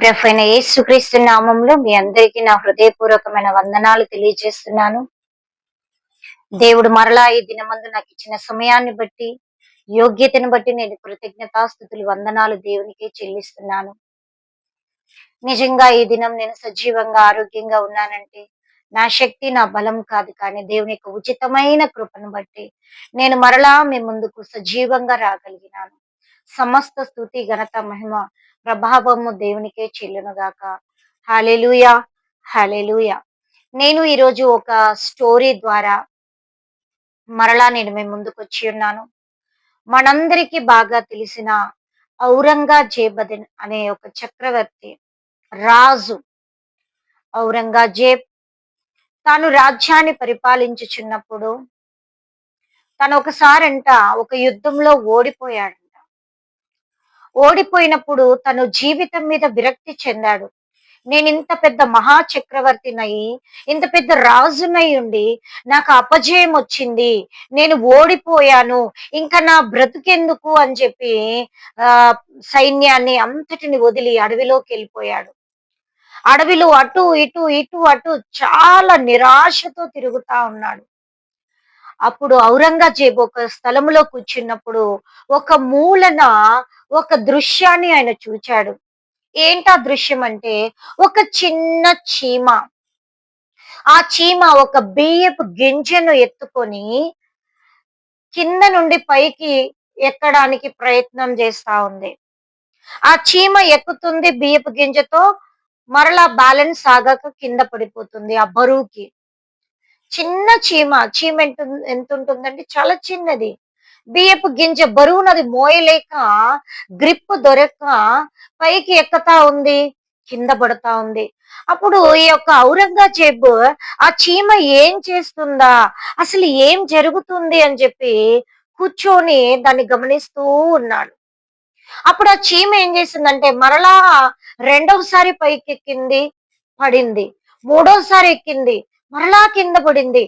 ప్రభువైన యేసుక్రీస్తు నామంలో మీ అందరికీ నా హృదయపూర్వకమైన వందనాలు తెలియజేస్తున్నాను. దేవుడు మరలా ఈ దినమందు నాకు ఇచ్చిన సమయాన్ని బట్టి, యోగ్యతను బట్టి నేను కృతజ్ఞతాస్తుతులు వందనాలు దేవునికే చెల్లిస్తున్నాను. నిజంగా ఈ దినం నేను సజీవంగా, ఆరోగ్యంగా ఉన్నానంటే నా శక్తి, నా బలం కాదు, కానీ దేవుని యొక్క ఉచితమైన కృపను బట్టి నేను మరలా మీ ముందుకు సజీవంగా రాగలిగినాను. సమస్త స్తుతి, ఘనత, మహిమ, ప్రభావము దేవునికే చెల్లునుగాక. హల్లెలూయా, హల్లెలూయా. నేను ఈరోజు ఒక స్టోరీ ద్వారా మరలా నేను మీ ముందుకు వచ్చి ఉన్నాను. మనందరికీ బాగా తెలిసిన ఔరంగజేబన్ అనే ఒక చక్రవర్తి, రాజు ఔరంగజేబ్ తాను రాజ్యాన్ని పరిపాలించుచున్నప్పుడు తను ఒకసారంట ఒక యుద్ధంలో ఓడిపోయాడంట. ఓడిపోయినప్పుడు తను జీవితం మీద విరక్తి చెందాడు. నేను ఇంత పెద్ద మహా చక్రవర్తినయి, ఇంత పెద్ద రాజునై ఉండి నాకు అపజయం వచ్చింది, నేను ఓడిపోయాను, ఇంకా నా బ్రతుకెందుకు అని చెప్పి ఆ సైన్యాన్ని అంతటిని వదిలి అడవిలోకి వెళ్ళిపోయాడు. అడవిలో అటు ఇటు ఇటు అటు చాలా నిరాశతో తిరుగుతా ఉన్నాడు. అప్పుడు ఔరంగజేబు ఒక స్థలములో కూర్చున్నప్పుడు ఒక మూలన ఒక దృశ్యాన్ని ఆయన చూచాడు. ఏంటా దృశ్యం అంటే, ఒక చిన్న చీమ. ఆ చీమ ఒక బియ్యపు గింజను ఎత్తుకొని కింద నుండి పైకి ఎక్కడానికి ప్రయత్నం చేస్తా ఉంది. ఆ చీమ ఎక్కుతుంది బియ్యపు గింజతో, మరలా బ్యాలెన్స్ ఆగాక కింద పడిపోతుంది ఆ బరువుకి. చిన్న చీమ. చీమ ఎంత ఉంటుందంటే చాలా చిన్నది. బియ్యపు గింజ బరువునది మోయలేక, గ్రిప్ దొరక్క పైకి ఎక్కుతా ఉంది, కింద పడతా ఉంది. అప్పుడు ఈ యొక్క ఔరంగజేబు ఆ చీమ ఏం చేస్తుందా, అసలు ఏం జరుగుతుంది అని చెప్పి కూర్చొని దాన్ని గమనిస్తూ ఉన్నాడు. అప్పుడు ఆ చీమ ఏం చేసిందంటే మరలా రెండవసారి పైకెక్కింది, పడింది. మూడోసారి ఎక్కింది, మరలా కింద పడింది.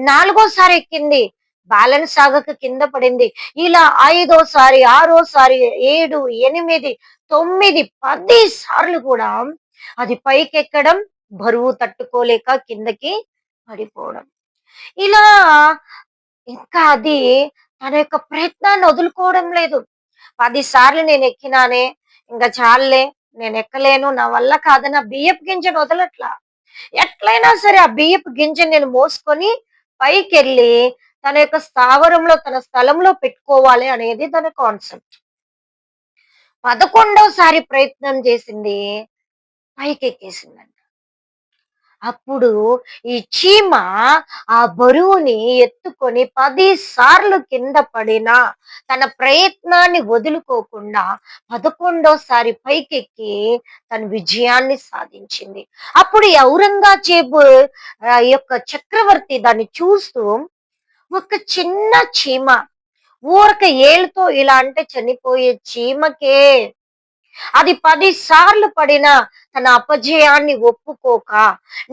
నాలుగోసారి ఎక్కింది, బ్యాలెన్స్ ఆగక కింద పడింది. ఇలా ఐదోసారి, ఆరోసారి, 7, 8, 9, 10 సార్లు కూడా అది పైకెక్కడం, బరువు తట్టుకోలేక కిందకి పడిపోవడం. ఇలా ఇంకా అది తన యొక్క ప్రయత్నాన్ని వదులుకోవడం లేదు. 10 సార్లు నేను ఎక్కినానే, ఇంకా చాలులే, నేను ఎక్కలేను, నా వల్ల కాదని ఆ బియ్యపు గింజను వదలట్లా. ఎట్లయినా సరే ఆ బియ్యపు గింజను నేను మోసుకొని పైకెళ్ళి తన యొక్క స్థావరంలో, తన స్థలంలో పెట్టుకోవాలి అనేది తన కాన్సెప్ట్. 11వ సారి ప్రయత్నం చేసింది, పైకెక్కేసిందంట. అప్పుడు ఈ చీమ ఆ బరువుని ఎత్తుకొని 10 సార్లు కింద పడినా తన ప్రయత్నాన్ని వదులుకోకుండా 11వ సారి పైకెక్కి తన విజయాన్ని సాధించింది. అప్పుడు ఈ ఔరంగజేబు యొక్క చక్రవర్తి దాన్ని చూస్తూ, ఒక చిన్న చీమ ఊరక ఏలుతో ఇలా అంటే చనిపోయే చీమకే అది 10 సార్లు పడినా తన అపజయాన్ని ఒప్పుకోక,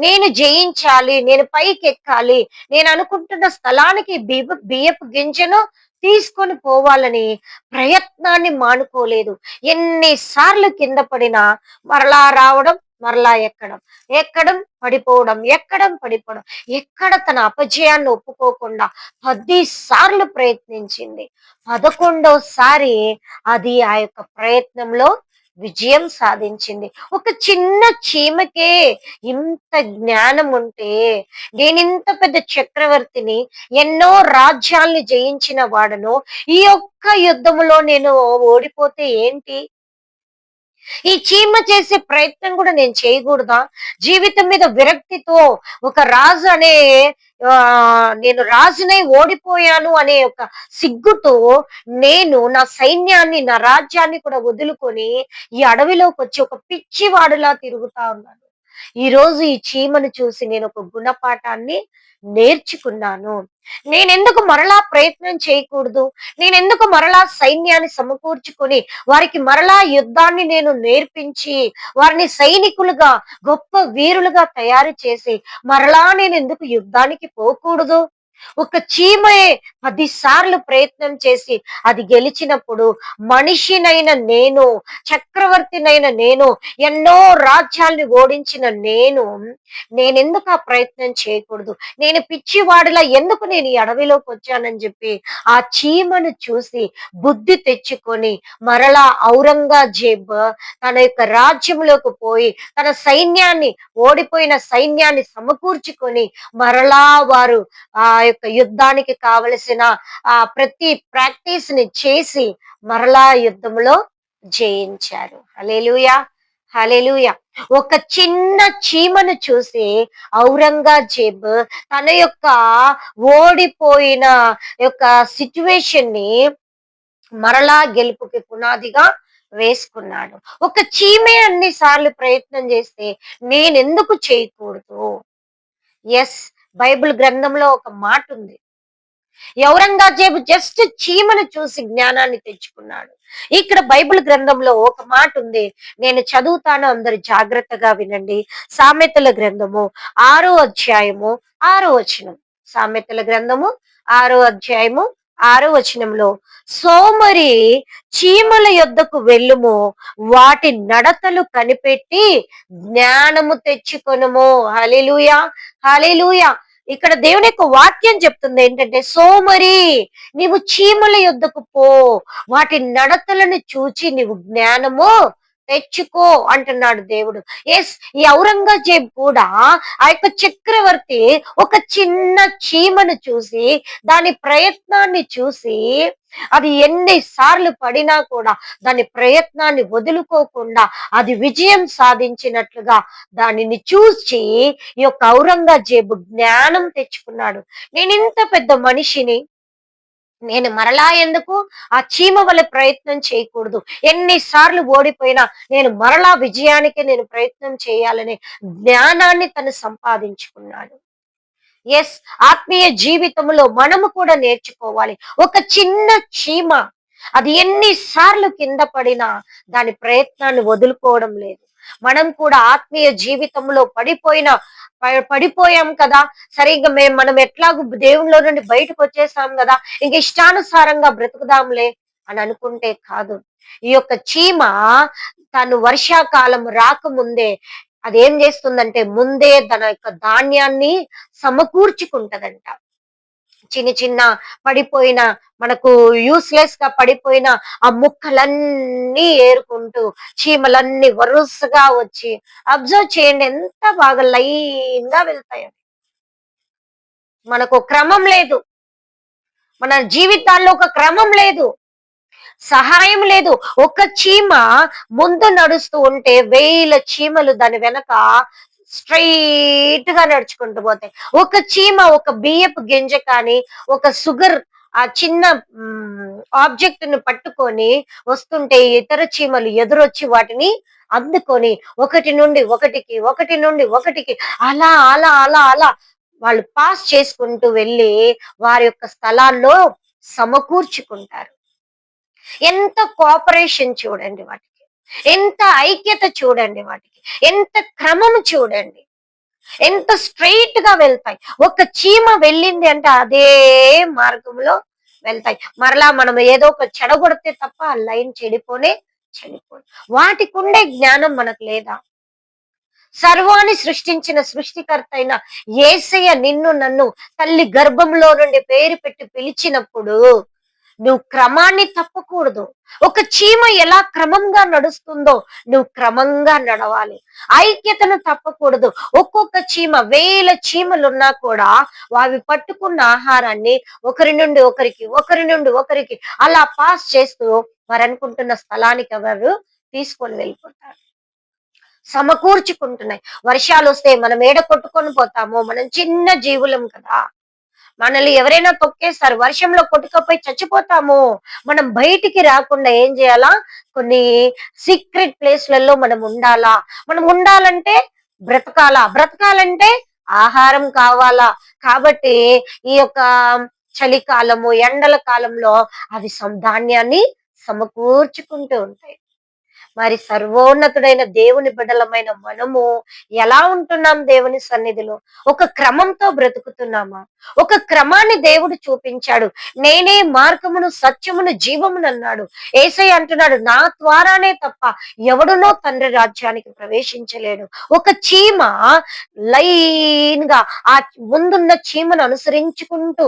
నేను జయించాలి, నేను పైకెక్కాలి, నేను అనుకుంటున్న స్థలానికి బియ్యపు గింజను తీసుకొని పోవాలని ప్రయత్నాన్ని మానుకోలేదు. ఎన్నిసార్లు కింద పడినా మరలా రావడం, మరలా ఎక్కడం, ఎక్కడం పడిపోవడం, ఎక్కడం పడిపోవడం, ఎక్కడ తన అపజయాన్ని ఒప్పుకోకుండా 10 సార్లు ప్రయత్నించింది. 11వ సారి అది ఆ యొక్క ప్రయత్నంలో విజయం సాధించింది. ఒక చిన్న చీమకే ఇంత జ్ఞానం ఉంటే, నేనింత పెద్ద చక్రవర్తిని, ఎన్నో రాజ్యాల్ని జయించిన వాడను, ఈ ఒక్క యుద్ధములో నేను ఓడిపోతే ఏంటి? ఈ చీమ చేసే ప్రయత్నం కూడా నేను చేయకూడదా? జీవితం మీద విరక్తితో ఒక రాజు అనే నేను రాజునై ఓడిపోయాను అనే ఒక సిగ్గుతో నేను నా సైన్యాన్ని, నా రాజ్యాన్ని కూడా వదులుకొని ఈ అడవిలోకి వచ్చి ఒక పిచ్చివాడులా తిరుగుతా ఉన్నాను. ఈ రోజు ఈ చీమను చూసి నేను ఒక గుణపాఠాన్ని నేర్చుకున్నాను. నేనెందుకు మరలా ప్రయత్నం చేయకూడదు? నేనెందుకు మరలా సైన్యాన్ని సమకూర్చుకొని వారికి మరలా యుద్ధాన్ని నేను నేర్పించి, వారిని సైనికులుగా, గొప్ప వీరులుగా తయారు చేసి మరలా నేను ఎందుకు యుద్ధానికి పోకూడదు? ఒక చీమే 10 సార్లు ప్రయత్నం చేసి అది గెలిచినప్పుడు మనిషినైన నేను, చక్రవర్తినైన నేను, ఎన్నో రాజ్యాల్ని ఓడించిన నేనెందుకు ఆ ప్రయత్నం చేయకూడదు? నేను పిచ్చివాడిలా ఎందుకు నేను ఈ అడవిలోకొచ్చానని చెప్పి ఆ చీమను చూసి బుద్ధి తెచ్చుకొని మరలా ఔరంగజేబ్ తన యొక్క రాజ్యంలోకి పోయి తన సైన్యాన్ని, ఓడిపోయిన సైన్యాన్ని సమకూర్చుకొని మరలా వారు ఆ యొక్క యుద్ధానికి కావలసిన ప్రతి ప్రాక్టీస్ ని చేసి మరలా యుద్ధంలో జయించారు. హల్లెలూయా, హల్లెలూయా. ఒక చిన్న చీమను చూసి ఔరంగజేబ్ తన యొక్క ఓడిపోయిన యొక్క సిట్యుయేషన్ ని మరలా గెలుపుకి పునాదిగా వేసుకున్నాడు. ఒక చీమే అన్ని సార్లు ప్రయత్నం చేస్తే నేనెందుకు చేయకూడదు? ఎస్, బైబిల్ గ్రంథంలో ఒక మాట ఉంది. ఔరంగజేబు జస్ట్ చీమను చూసి జ్ఞానాన్ని తెచ్చుకున్నాడు. ఇక్కడ బైబిల్ గ్రంథంలో ఒక మాట ఉంది, నేను చదువుతాను, అందరు జాగ్రత్తగా వినండి. సామెతల గ్రంథము 6వ అధ్యాయము 6వ వచనం. సామెతల గ్రంథము 6వ అధ్యాయము 6వ వచనంలో, సోమరి చీమల యొద్దకు వెళ్ళుము, వాటి నడతలు కనిపెట్టి జ్ఞానము తెచ్చుకొనుము. హల్లెలూయా, హల్లెలూయా. ఇక్కడ దేవుని యొక్క వాక్యం చెప్తుంది ఏంటంటే, సోమరి నీవు చీమల యొద్దకు పో, వాటి నడతలను చూచి నీవు జ్ఞానము తెచ్చుకో అంటున్నాడు దేవుడు. ఎస్, ఈ ఔరంగజేబ్ కూడా ఆ యొక్క చక్రవర్తి ఒక చిన్న చీమను చూసి, దాని ప్రయత్నాన్ని చూసి, అది ఎన్ని సార్లు పడినా కూడా దాని ప్రయత్నాన్ని వదులుకోకుండా అది విజయం సాధించినట్లుగా దానిని చూసి ఈ యొక్క ఔరంగజేబు జ్ఞానం తెచ్చుకున్నాడు. నేను ఇంత పెద్ద మనిషిని, నేను మరలా ఎందుకు ఆ చీమ వలె ప్రయత్నం చేయకూడదు? ఎన్నిసార్లు ఓడిపోయినా నేను మరలా విజయానికి నేను ప్రయత్నం చేయాలనే జ్ఞానాన్ని తను సంపాదించుకున్నాడు. ఎస్, ఆత్మీయ జీవితంలో మనము కూడా నేర్చుకోవాలి. ఒక చిన్న చీమ అది ఎన్నిసార్లు కింద పడినా దాని ప్రయత్నాన్ని వదులుకోవడం లేదు. మనం కూడా ఆత్మీయ జీవితంలో పడిపోయాం కదా, సరిగ్గా మనం ఎట్లాగూ దేవుళ్ళలో నుండి బయటకు వచ్చేసాం కదా, ఇంక ఇష్టానుసారంగా బ్రతుకుదాంలే అని అనుకుంటే కాదు. ఈ యొక్క చీమ తను వర్షాకాలం రాకముందే అదేం చేస్తుందంటే ముందే తన యొక్క ధాన్యాన్ని సమకూర్చుకుంటదంట. చిన్న చిన్న పడిపోయిన, మనకు యూస్లెస్ గా పడిపోయిన ఆ ముక్కలన్నీ ఏరుకుంటూ చీమలన్నీ వరుసగా వచ్చి, అబ్జర్వ్ చేయండి ఎంత బాగా లైన్ గా వెళ్తాయి. మనకు క్రమం లేదు, మన జీవితాల్లో ఒక క్రమం లేదు, సహాయం లేదు. ఒక చీమ ముందు నడుస్తూ ఉంటే 1000 చీమలు దాని వెనక స్ట్రైట్ గా నడుచుకుంటూ పోతాయి. ఒక చీమ ఒక బియ్యపు గింజ కానీ, ఒక షుగర్ ఆ చిన్న ఆబ్జెక్ట్ ను పట్టుకొని వస్తుంటే ఇతర చీమలు ఎదురొచ్చి వాటిని అందుకొని ఒకటి నుండి ఒకటికి, ఒకటి నుండి ఒకటికి, అలా అలా అలా అలా వాళ్ళు పాస్ చేసుకుంటూ వెళ్ళి వారి యొక్క స్థలాల్లో సమకూర్చుకుంటారు. ఎంత కోఆపరేషన్ చూడండి వాటికి, ఎంత ఐక్యత చూడండి వాటికి, ఎంత క్రమం చూడండి, ఎంత స్ట్రైట్ గా వెళ్తాయి. ఒక చీమ వెళ్ళింది అంటే అదే మార్గంలో వెళ్తాయి. మరలా మనం ఏదో ఒక చెడగొడితే తప్ప ఆ లైన్ చెడిపోదు. వాటికి ఉండే జ్ఞానం మనకు లేదా? సర్వాన్ని సృష్టించిన సృష్టికర్త అయిన యేసయ్య నిన్ను నన్ను తల్లి గర్భంలో నుండి పేరు పెట్టి పిలిచినప్పుడు నువ్వు క్రమాన్ని తప్పకూడదు. ఒక చీమ ఎలా క్రమంగా నడుస్తుందో నువ్వు క్రమంగా నడవాలి. ఐక్యతను తప్పకూడదు. ఒక్కొక్క చీమ 1000 చీమలున్నా కూడా అవి పట్టుకున్న ఆహారాన్ని ఒకరి నుండి ఒకరికి, ఒకరి నుండి ఒకరికి అలా పాస్ చేస్తూ వారు అనుకుంటున్న స్థలానికి వారు తీసుకొని వెళ్ళిపోతారు. సమకూర్చుకుంటున్నాయి. వర్షాలు వస్తే మనం ఏడ కొట్టుకొని పోతామో, మనం చిన్న జీవులం కదా, మనల్ని ఎవరైనా తొక్కేస్తారు, వర్షంలో కొట్టుకపోయి చచ్చిపోతాము. మనం బయటికి రాకుండా ఏం చేయాలా? కొన్ని సీక్రెట్ ప్లేస్లలో మనం ఉండాలా. మనం ఉండాలంటే బ్రతకాలంటే ఆహారం కావాలా. కాబట్టి ఈ యొక్క చలికాలము, ఎండల కాలంలో అవి ధాన్యాన్ని సమకూర్చుకుంటూ ఉంటాయి. మరి సర్వోన్నతుడైన దేవుని బిడ్డలమైన మనము ఎలా ఉంటున్నాం దేవుని సన్నిధిలో? ఒక క్రమంతో బ్రతుకుతున్నామా? ఒక క్రమాన్ని దేవుడు చూపించాడు. నేనే మార్గమును, సత్యమును, జీవమును అన్నాడు. యేసయ్య అంటున్నాడు, నా ద్వారానే తప్ప ఎవడునో తండ్రి రాజ్యానికి ప్రవేశించలేడు. ఒక చీమ లైన్ గా ఆ ముందున్న చీమను అనుసరించుకుంటూ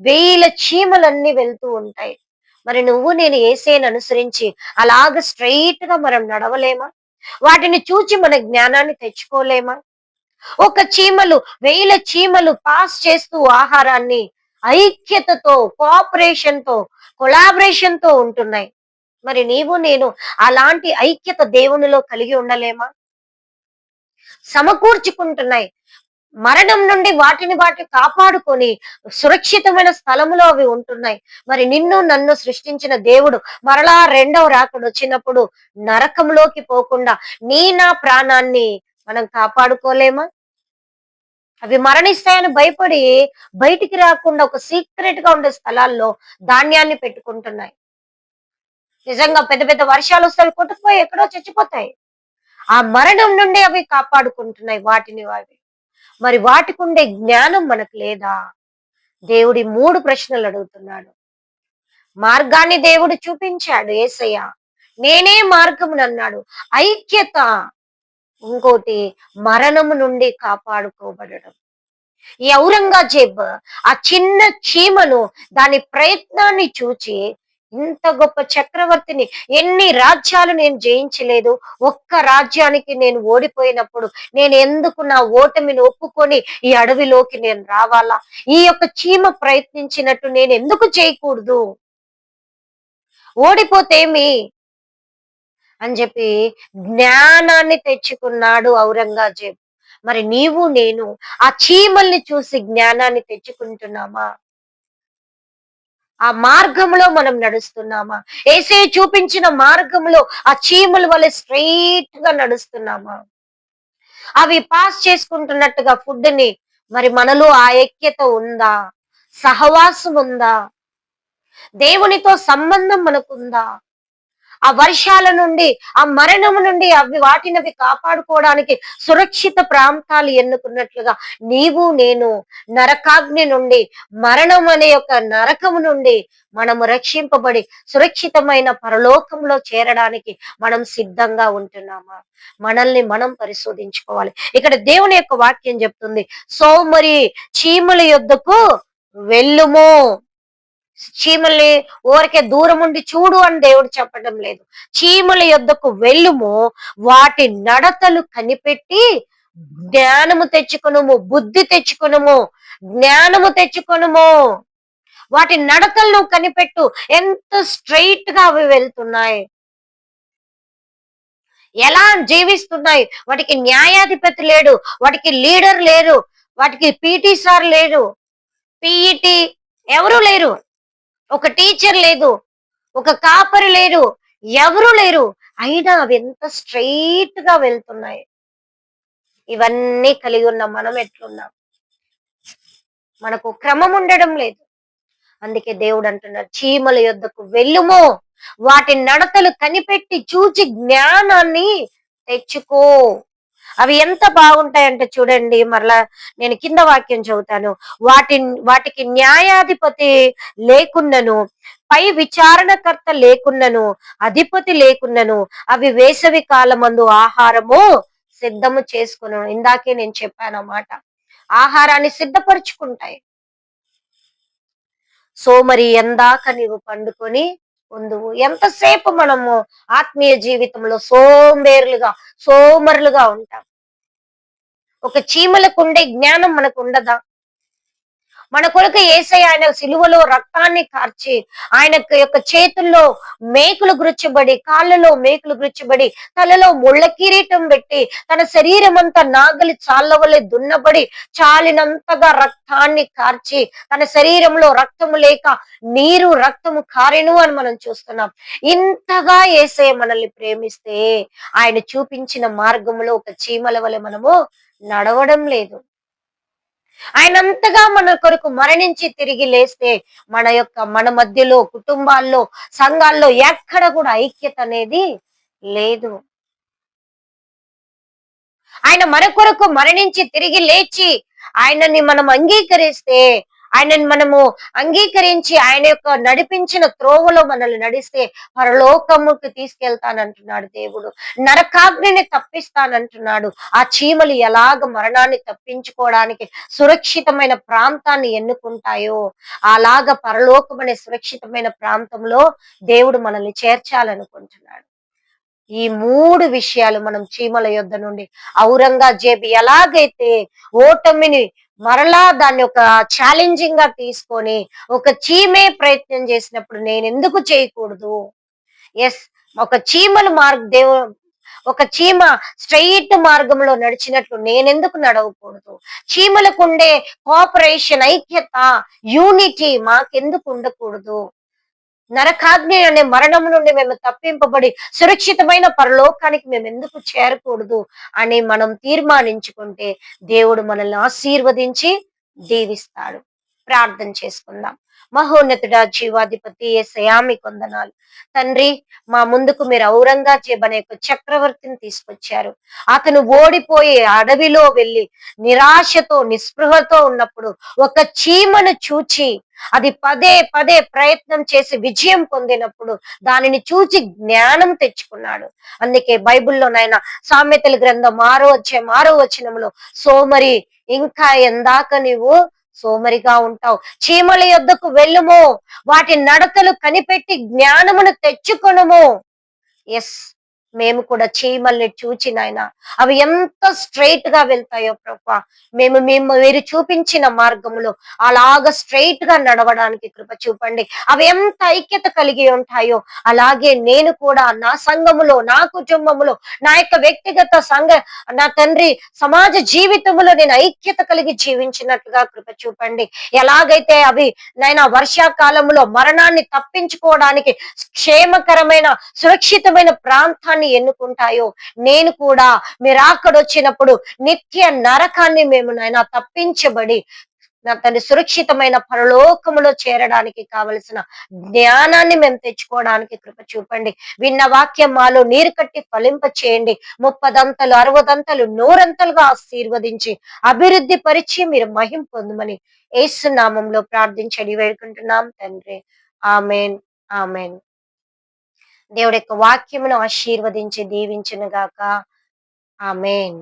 వేల చీమలన్నీ వెళ్తూ ఉంటాయి. మరి నువ్వు నేను యేసయ్యను అనుసరించి అలాగ స్ట్రెయిట్ గా మనం నడవలేమా? వాటిని చూచి మన జ్ఞానాన్ని తెచ్చుకోలేమా? ఒక చీమలు, వేల చీమలు పాస్ చేస్తూ ఆహారాన్ని ఐక్యతతో, కోఆపరేషన్ తో, కొలాబరేషన్ తో ఉంటున్నాయి. మరి నీవు నేను అలాంటి ఐక్యత దేవునిలో కలిగి ఉండలేమా? సమకూర్చుకుంటున్నాయి. మరణం నుండి వాటిని కాపాడుకొని సురక్షితమైన స్థలములో అవి ఉంటున్నాయి. మరి నిన్ను నన్ను సృష్టించిన దేవుడు మరలా రెండవ రాకడ వచ్చినప్పుడు నరకంలోకి పోకుండా నా ప్రాణాన్ని మనం కాపాడుకోలేమా? అవి మరణిస్తాయని భయపడి బయటికి రాకుండా ఒక సీక్రెట్ గా ఉండే స్థలాల్లో ధాన్యాన్ని పెట్టుకుంటున్నాయి. నిజంగా పెద్ద పెద్ద వర్షాలు వస్తే అవి కొట్టుకుపోయి ఎక్కడో చచ్చిపోతాయి. ఆ మరణం నుండి అవి కాపాడుకుంటున్నాయి వాటిని అవి. మరి వాటికుండే జ్ఞానం మనకు లేదా? దేవుడి 3 ప్రశ్నలు అడుగుతున్నాడు. మార్గాన్ని దేవుడు చూపించాడు యేసయ్య. నేనే మార్గమునన్నాడు. ఐక్యత. ఇంకోటి మరణము నుండి కాపాడుకోబడడం. ఈ ఔరంగజేబ్ ఆ చిన్న చీమను దాని ప్రయత్నాన్ని చూచి ఇంత గొప్ప చక్రవర్తిని ఎన్ని రాజ్యాలు నేను జయించలేదు, ఒక్క రాజ్యానికి నేను ఓడిపోయినప్పుడు నేను ఎందుకు నా ఓటమిని ఒప్పుకొని ఈ అడవిలోకి నేను రావాలా? ఈ యొక్క చీమ ప్రయత్నించినట్టు నేను ఎందుకు చేయకూడదు? ఓడిపోతేమి అని చెప్పి జ్ఞానాన్ని తెచ్చుకున్నాడు ఔరంగజేబ్. మరి నీవు నేను ఆ చీమల్ని చూసి జ్ఞానాన్ని తెచ్చుకుంటున్నామా? ఆ మార్గంలో మనం నడుస్తున్నామా? యేసయ్య చూపించిన మార్గంలో ఆ చీమల వలె స్ట్రెయిట్ గా నడుస్తున్నామా? అవి పాస్ చేసుకుంటున్నట్టుగా ఫుడ్ ని మరి మనలో ఆ ఐక్యత ఉందా? సహవాసం ఉందా? దేవునితో సంబంధం మనకుందా? ఆ వర్షాల నుండి, ఆ మరణము నుండి వాటినవి కాపాడుకోవడానికి సురక్షిత ప్రాంతాలు ఎన్నుకున్నట్లుగా నీవు నేను నరకాగ్ని నుండి, మరణం అనే యొక్క నరకము నుండి మనము రక్షింపబడి సురక్షితమైన పరలోకంలో చేరడానికి మనం సిద్ధంగా ఉంటున్నామా? మనల్ని మనం పరిశోధించుకోవాలి. ఇక్కడ దేవుని యొక్క వాక్యం చెప్తుంది, సోమరి చీమల యొద్దకు వెళ్ళుము. చీమల్ని ఊరికే దూరం ఉండి చూడు అని దేవుడు చెప్పడం లేదు. చీమల యొద్దకు వెళ్ళుము, వాటి నడతలు కనిపెట్టి జ్ఞానము తెచ్చుకొనుము, బుద్ధి తెచ్చుకొనుము, జ్ఞానము తెచ్చుకొనుము. వాటి నడతలు నువ్వు కనిపెట్టు. ఎంత స్ట్రైట్ గా అవి వెళ్తున్నాయి, ఎలా జీవిస్తున్నాయి. వాటికి న్యాయాధిపతి లేడు, వాటికి లీడర్ లేరు, వాటికి పీటీ సార్ లేరు, పీఈటీ ఎవరు లేరు, ఒక టీచర్ లేదు, ఒక కాపరి లేరు, ఎవరు లేరు. అయినా అవి ఎంత స్ట్రైట్ గా వెళ్తున్నాయి. ఇవన్నీ కలిగి ఉన్న మనం ఎట్లున్నాం? మనకు క్రమం ఉండడం లేదు. అందుకే దేవుడు అంటున్నాడు, చీమల యొద్దకు వెళ్ళుము, వాటి నడతలు కనిపెట్టి చూచి జ్ఞానాన్ని తెచ్చుకో. అవి ఎంత బాగుంటాయంటే చూడండి, మరలా నేను కింద వాక్యం చదువుతాను. వాటికి న్యాయాధిపతి లేకున్నను, పై విచారణకర్త లేకున్నను, అధిపతి లేకున్నను, అవి వేసవి కాలమందు ఆహారము సిద్ధము చేసుకును. ఇందాకే నేను చెప్పాను అన్నమాట. ఆహారాన్ని సిద్ధపరుచుకుంటాయి. సోమరి ఎందాక నీవు పండుకొని ఉందువు. ఎంతసేపు మనము ఆత్మీయ జీవితంలో సోమరులుగా ఉంటాం. ఒక చీమలకు ఉండే జ్ఞానం మనకు ఉండదా? మన కొరకు యేసయ్య ఆయన సిలువలో రక్తాన్ని కార్చి, ఆయన యొక్క చేతుల్లో మేకులు గుచ్చబడి, కాళ్ళలో మేకులు గుచ్చబడి, తలలో ముళ్ళ కిరీటం పెట్టి, తన శరీరం అంతా నాగలి చాళ్ళ వలె దున్నబడి, చాలినంతగా రక్తాన్ని కార్చి, తన శరీరంలో రక్తము లేక నీరు రక్తము కారెను అని మనం చూస్తున్నాం. ఇంతగా యేసయ్య మనల్ని ప్రేమిస్తే ఆయన చూపించిన మార్గంలో ఒక చీమల వలె మనము నడవడం లేదు. ఆయనంతగా మన కొరకు మరణించి తిరిగి లేస్తే మన మధ్యలో, కుటుంబాల్లో, సంఘాల్లో ఎక్కడ కూడా ఐక్యత అనేది లేదు. ఆయన మన కొరకు మరణించి తిరిగి లేచి ఆయనని మనం అంగీకరిస్తే, ఆయనని మనము అంగీకరించి ఆయన యొక్క నడిపించిన త్రోవలో మనల్ని నడిస్తే పరలోకముకి తీసుకెళ్తానంటున్నాడు దేవుడు. నరకాగ్నిని తప్పిస్తానంటున్నాడు. ఆ చీమలు ఎలాగ మరణాన్ని తప్పించుకోవడానికి సురక్షితమైన ప్రాంతాన్ని ఎన్నుకుంటాయో, అలాగ పరలోకం అనే సురక్షితమైన ప్రాంతంలో దేవుడు మనల్ని చేర్చాలనుకుంటున్నాడు. ఈ 3 విషయాలు మనం చీమల యొద్ద నుండి ఔరంగజేబు ఎలాగైతే ఓటమిని మరలా దాన్ని ఒక ఛాలెంజింగ్ గా తీసుకొని ఒక చీమే ప్రయత్నం చేసినప్పుడు నేనెందుకు చేయకూడదు? యెస్. ఒక చీమల ఒక చీమ స్ట్రెయిట్ మార్గంలో నడిచినట్లు నేనెందుకు నడవకూడదు? చీమలకుండే కోఆపరేషన్, ఐక్యత, యూనిటీ మాకెందుకు ఉండకూడదు? నరకాగ్ని అనే మరణం నుండి మేము తప్పింపబడి సురక్షితమైన పరలోకానికి మేము ఎందుకు చేరకూడదు అని మనం తీర్మానించుకుంటే దేవుడు మనల్ని ఆశీర్వదించి దీవిస్తాడు. ప్రార్థన చేసుకుందాం. మహోన్నతుడా, జీవాధిపతి యేసయ్యా మీకు వందనాలు. తండ్రి, మా ముందుకు మీరు ఔరంగజేబు అనే ఒక చక్రవర్తిని తీసుకొచ్చారు. అతను ఓడిపోయి అడవిలో వెళ్ళి నిరాశతో నిస్పృహతో ఉన్నప్పుడు ఒక చీమను చూచి అది పదే పదే ప్రయత్నం చేసి విజయం పొందినప్పుడు దానిని చూచి జ్ఞానం తెచ్చుకున్నాడు. అందుకే బైబిల్లో నాయన సామెతల గ్రంథం 6వ వచనంలో సోమరి ఇంకా ఎందాక నీవు సోమరిగా ఉంటావు, చీమల యొద్దకు వెళ్ళుము, వాటి నడతలు కనిపెట్టి జ్ఞానమును తెచ్చుకొనుము. ఎస్, మేము కూడా చీమల్ని చూచి నాయన అవి ఎంత స్ట్రైట్ గా వెళ్తాయో ప్రభా, మేము మేము మీరు చూపించిన మార్గంలో అలాగ స్ట్రైట్ గా నడవడానికి కృప చూపండి. అవి ఎంత ఐక్యత కలిగి ఉంటాయో అలాగే నేను కూడా నా సంఘములో, నా కుటుంబములో, నా యొక్క వ్యక్తిగత నా తండ్రి సమాజ జీవితంలో నేను ఐక్యత కలిగి జీవించినట్లుగా కృప చూపండి. ఎలాగైతే అవి నైనా వర్షాకాలంలో మరణాన్ని తప్పించుకోవడానికి క్షేమకరమైన సురక్షితమైన ప్రాంతాన్ని ఎన్నుకుంటాయో నేను కూడా మీరు అక్కడొచ్చినప్పుడు నిత్య నరకాన్ని మేము నైనా తప్పించబడి నా తన సురక్షితమైన పరలోకములో చేరడానికి కావలసిన జ్ఞానాన్ని మేము తెచ్చుకోవడానికి కృప చూపండి. విన్న వాక్యం మాలో నీరు కట్టి ఫలింప చేయండి. 30 60 100 ఆశీర్వదించి అభివృద్ధి పరిచి మీరు మహిం పొందమని యేసు నామంలో ప్రార్థించడి వేడుకుంటున్నాం తండ్రి. ఆమెన్. ఆమెన్. దేవుడి యొక్క వాక్యమును ఆశీర్వదించి దీవించును గాక. ఆమేన్.